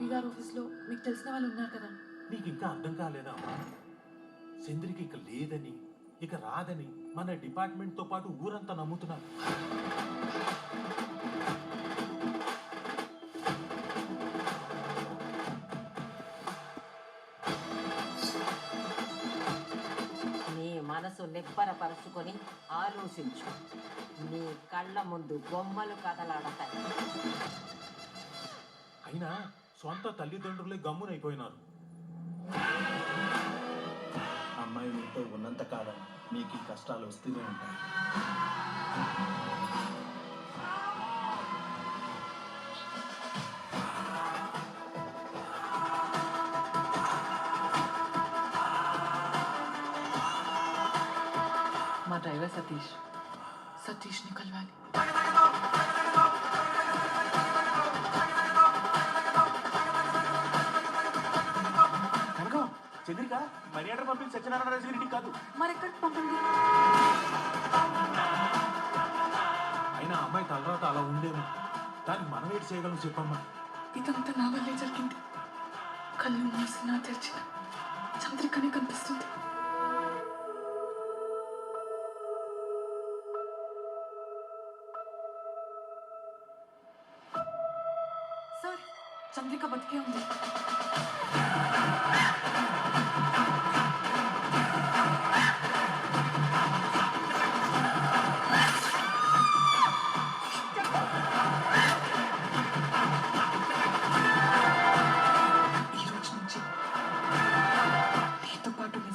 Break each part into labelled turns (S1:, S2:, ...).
S1: SP గారి ఆఫీస్లో మీకు తెలిసిన వాళ్ళు ఉన్నారు కదా.
S2: నీకు ఇంకా అర్థం కాలేదా అమ్మా? చంద్రికి ఇక లేదని, ఇక రాదని మన డిపార్ట్మెంట్ తో పాటు ఊరంతా నమ్ముతున్నారు.
S3: నీ మనసు నిబ్బరపరుచుకొని ఆలోచించు. నీ కళ్ళ ముందు బొమ్మలు కదలాడతాయి.
S2: అయినా సొంత తల్లిదండ్రులే గమ్మునైపోయినారు.
S4: అమ్మాయి మీతో ఉన్నంత కాలం మీకు ఈ కష్టాలు వస్తూనే ఉంటాయి.
S1: మా డ్రైవర్ సతీష్ని కలవాలి.
S4: చంద్రిక మర్యాద పంపించి సత్యనారాయణ రాజు ఇంటికి కాదు.
S1: మరెక్కడికి పంపండి.
S2: అయినా అమ్మాయి తర్వాత అలా ఉండేమో, దానికి మనం ఏంటి చేయగలం చెప్పమ్మా?
S1: ఇదంతా నా వల్లే జరిగింది. కళ్ళు మూసినా తెరిచిన చంద్రికనే కనిపిస్తుంది. సార్, చంద్రిక బతికే ఉంది.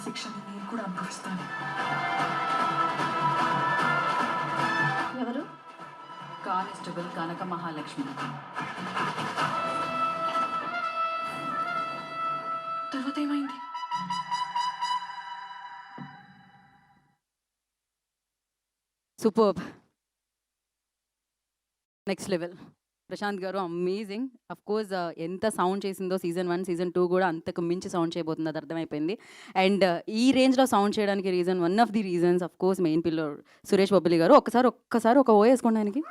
S1: శిక్షని నేను కూడా అనుభవిస్తాను.
S5: ఎవరు?
S1: కానిస్టేబుల్ కనక మహాలక్ష్మి. తర్వాత ఏమైంది?
S6: Superb, next level. ప్రశాంత్ గారు అమేజింగ్. అఫ్ కోర్స్ ఎంత సౌండ్ చేసిందో సీజన్ 1 సీజన్ 2 కూడా అంతకు మించి సౌండ్ చేయబోతుంది, అది అర్థమైపోయింది. అండ్ ఈ రేంజ్లో సౌండ్ చేయడానికి reason, one of the reasons of course main pillar Suresh Bobbili గారు. ఒక్కసారి ఒక ఓ వేసుకోండి ఆయనకి.